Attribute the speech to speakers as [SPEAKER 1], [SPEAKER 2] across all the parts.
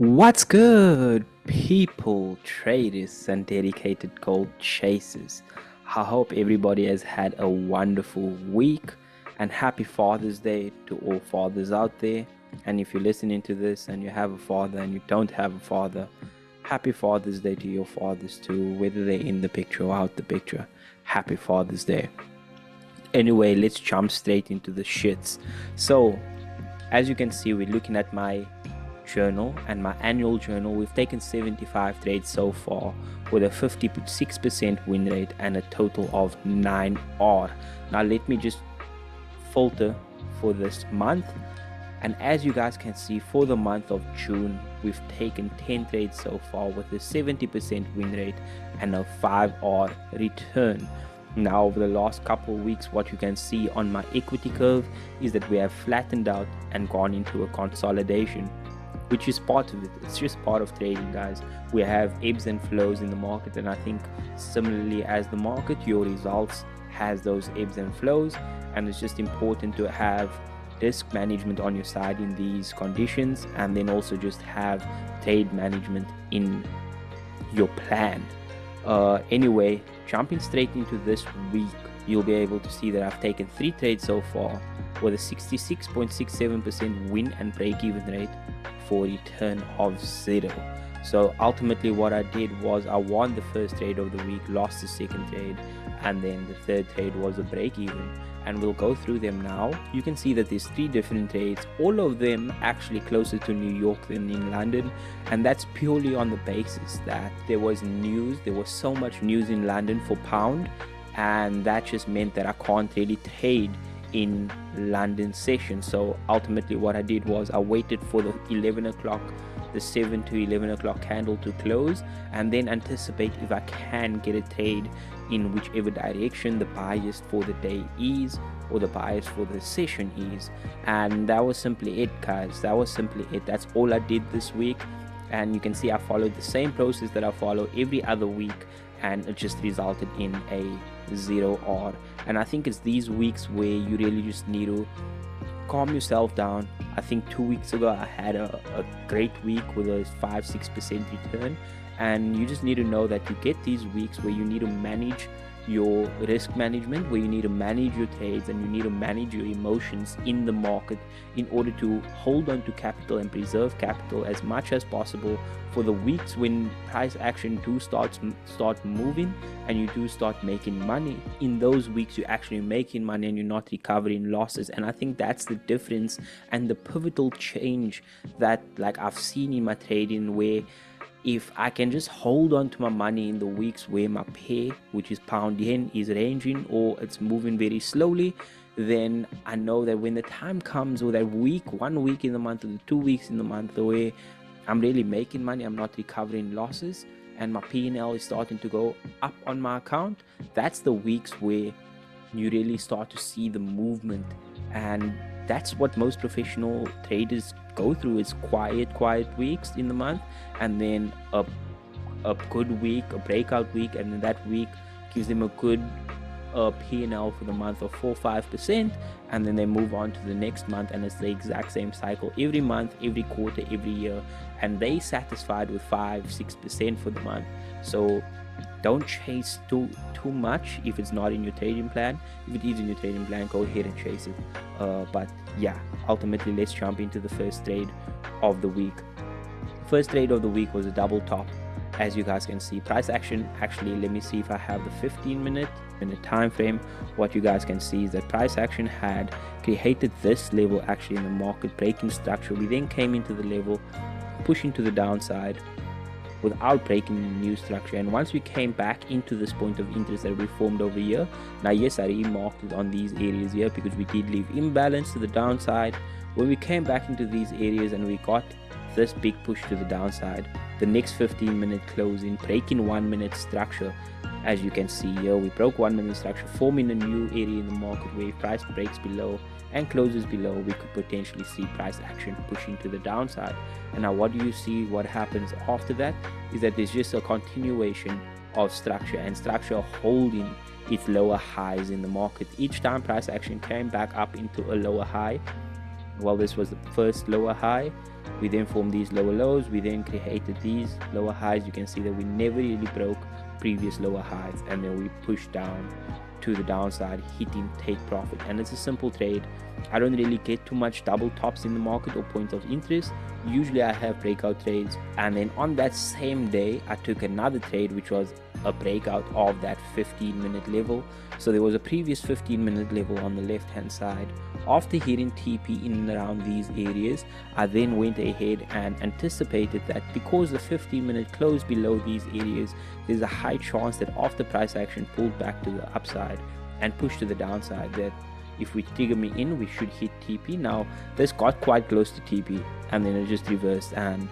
[SPEAKER 1] What's good, people, traders, and dedicated gold chasers? I hope everybody has had a wonderful week, and happy Father's Day to all fathers out there. And if you're listening to this and you have a father and you don't have a father, happy Father's Day to your fathers too, whether they're in the picture or out the picture. Happy Father's Day. Anyway, let's jump straight into the shits. So, as you can see, we're looking at my journal and my annual journal. We've taken 75 trades so far with a 56% win rate and a total of 9R. Now let me just filter for this month, and as you guys can see, for the month of June we've taken 10 trades so far with a 70% win rate and a 5R return. Now over the last couple of weeks, what you can see on my equity curve is that we have flattened out and gone into a consolidation, which is part of it. It's just part of trading, guys. We have ebbs and flows in the market, and I think similarly as the market, your results has those ebbs and flows, and it's just important to have risk management on your side in these conditions, and then also just have trade management in your plan. Anyway, jumping straight into this week, you'll be able to see that I've taken 3 trades so far with a 66.67% win and break-even rate for a return of 0. So ultimately what I did was I won the first trade of the week, lost the second trade, and then the third trade was a break-even, and we'll go through them now. You can see that there's 3 different trades, all of them actually closer to New York than in London, and that's purely on the basis that there was so much news in London for pound, and that just meant that I can't really trade in London session. So ultimately what I did was I waited for the 11 o'clock, the 7 to 11 o'clock candle to close, and then anticipate if I can get a trade in whichever direction the bias for the day is, or the bias for the session is. And that was simply it, guys. That was simply it. That's all I did this week, and you can see I followed the same process that I follow every other week, and it just resulted in a 0R. And I think it's these weeks where you really just need to calm yourself down. I think 2 weeks ago I had a great week with a 5-6% return, and you just need to know that you get these weeks where you need to manage your risk management, where you need to manage your trades, and you need to manage your emotions in the market in order to hold on to capital and preserve capital as much as possible for the weeks when price action do start moving and you do start making money. In those weeks you're actually making money and you're not recovering losses. And I think that's the difference and the pivotal change that I've seen in my trading, where if I can just hold on to my money in the weeks where my pair, which is pound yen, is ranging or it's moving very slowly, then I know that when the time comes, or that week, 1 week in the month, or the 2 weeks in the month, where I'm really making money, I'm not recovering losses, and my P&L is starting to go up on my account, that's the weeks where you really start to see the movement. And that's what most professional traders go through, is quiet weeks in the month, and then a good week, a breakout week, and then that week gives them a good P&L for the month of 4-5%, and then they move on to the next month, and it's the exact same cycle every month, every quarter, every year, and they satisfied with 5-6% for the month. So don't chase too much if it's not in your trading plan. If it is in your trading plan, go ahead and chase it. But yeah, ultimately let's jump into the first trade of the week. First trade of the week was a double top. As you guys can see, price action, actually let me see if I have the 15-minute time frame. What you guys can see is that price action had created this level actually in the market breaking structure. We then came into the level, pushing to the downside without breaking the new structure, and once we came back into this point of interest that we formed over here, now yes, I remarked it on these areas here because we did leave imbalance to the downside. When we came back into these areas and we got this big push to the downside, the next 15-minute closing, breaking 1 minute structure, as you can see here, we broke 1 minute structure, forming a new area in the market where if price breaks below and closes below, we could potentially see price action pushing to the downside. And now what do you see? What happens after that is that there's just a continuation of structure, and structure holding its lower highs in the market. Each time price action came back up into a lower high, well, this was the first lower high. We then formed these lower lows. We then created these lower highs. You can see that we never really broke previous lower highs, and then we pushed down to the downside, hitting take profit. And it's a simple trade. I don't really get too much double tops in the market or point of interest. Usually I have breakout trades, and then on that same day I took another trade, which was a breakout of that 15-minute level. So there was a previous 15-minute level on the left hand side. After hitting TP in and around these areas, I then went ahead and anticipated that because the 15-minute closed below these areas, there's a high chance that after price action pulled back to the upside and pushed to the downside, that if we trigger me in, we should hit TP. Now this got quite close to TP, and then it just reversed, and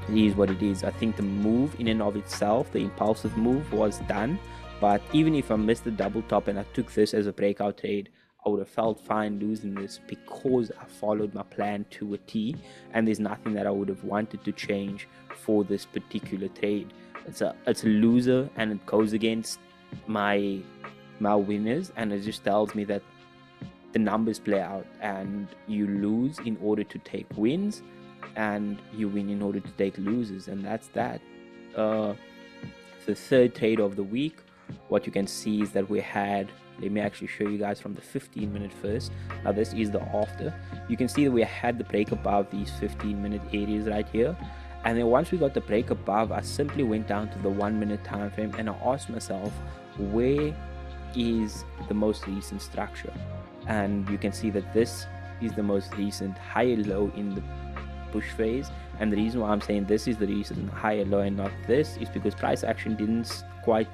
[SPEAKER 1] it is what it is. I think the move in and of itself, the impulsive move, was done. But even if I missed the double top and I took this as a breakout trade, I would have felt fine losing this because I followed my plan to a T, and there's nothing that I would have wanted to change for this particular trade. It's a loser, and it goes against my winners, and it just tells me that the numbers play out, and you lose in order to take wins, and you win in order to take losers, and that's that. The third trade of the week, what you can see is that we had, let me actually show you guys from the 15-minute first. Now this is the after. You can see that we had the break above these 15-minute areas right here, and then once we got the break above, I simply went down to the 1-minute time frame and I asked myself, where is the most recent structure? And you can see that this is the most recent higher low in the push phase. And the reason why I'm saying this is the reason higher low and not this is because price action didn't quite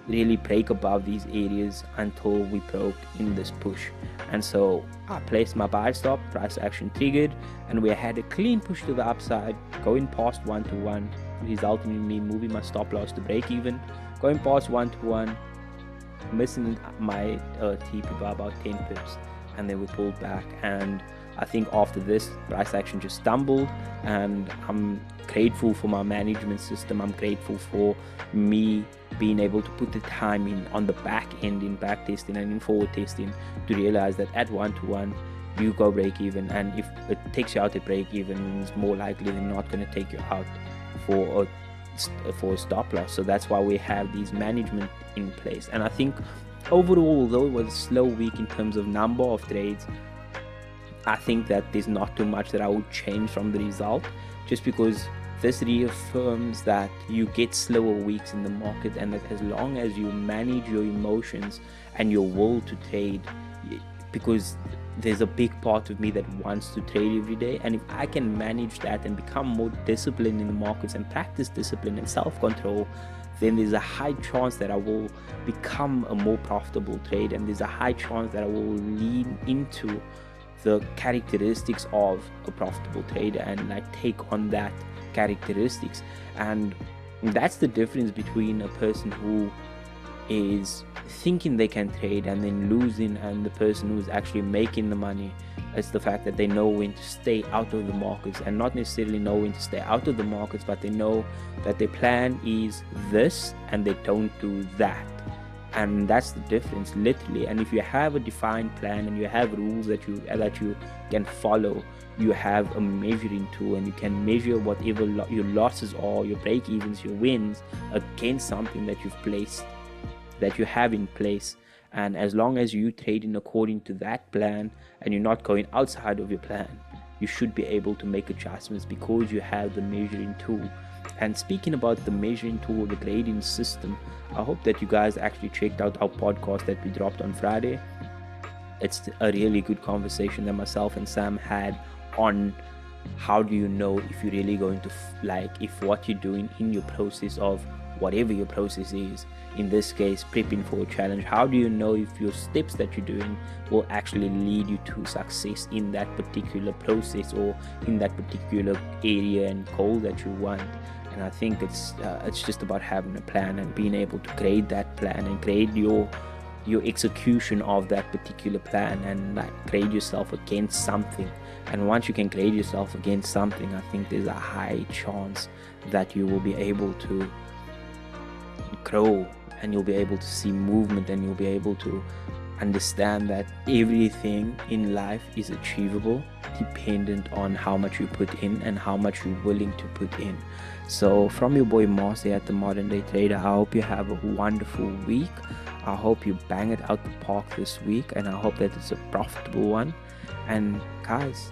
[SPEAKER 1] really break above these areas until we broke in this push. And so I placed my buy stop, price action triggered, and we had a clean push to the upside, going past 1-to-1, resulting in me moving my stop loss to break even, going past 1-to-1, missing my TP by about 10 pips, and then we pulled back. And I think after this, price action just stumbled, and I'm grateful for my management system. I'm grateful for me being able to put the time in on the back end in back testing and in forward testing to realize that at 1-to-1 you go break even, and if it takes you out at break even, it's more likely than not going to take you out for a stop loss. So that's why we have these management in place. And I think overall, although it was a slow week in terms of number of trades, I think that there's not too much that I would change from the result, just because this reaffirms that you get slower weeks in the market, and that as long as you manage your emotions and your will to trade, because there's a big part of me that wants to trade every day, and if I can manage that and become more disciplined in the markets and practice discipline and self-control, then there's a high chance that I will become a more profitable trade, and there's a high chance that I will lean into the characteristics of a profitable trader and like take on that characteristics. And that's the difference between a person who is thinking they can trade and then losing, and the person who's actually making the money. It's the fact that they know when to stay out of the markets, and not necessarily know when to stay out of the markets, but they know that their plan is this and they don't do that. And that's the difference, literally. And if you have a defined plan and you have rules that you can follow, you have a measuring tool, and you can measure whatever your losses are, your break evens, your wins, against something that you've placed, that you have in place. And as long as you trade in according to that plan and you're not going outside of your plan, you should be able to make adjustments because you have the measuring tool. And speaking about the measuring tool, the grading system, I hope that you guys actually checked out our podcast that we dropped on Friday. It's a really good conversation that myself and Sam had on how do you know if you're really going to if what you're doing in your process of whatever your process is, in this case prepping for a challenge, how do you know if your steps that you're doing will actually lead you to success in that particular process or in that particular area and goal that you want? And I think it's just about having a plan and being able to grade that plan and grade your execution of that particular plan, and grade yourself against something. And once you can grade yourself against something, I think there's a high chance that you will be able to grow, and you'll be able to see movement, and you'll be able to Understand that everything in life is achievable, dependent on how much you put in and how much you're willing to put in. So from your boy Marcy at the Modern Day Trader, I hope you have a wonderful week. I hope you bang it out the park this week, and I hope that it's a profitable one. And guys,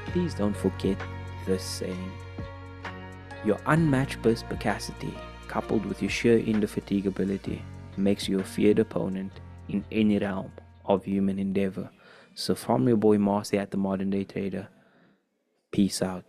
[SPEAKER 1] please don't forget this saying: your unmatched perspicacity coupled with your sheer indefatigability makes you a feared opponent in any realm of human endeavor. So from your boy Marcy at the Modern Day Trader, peace out.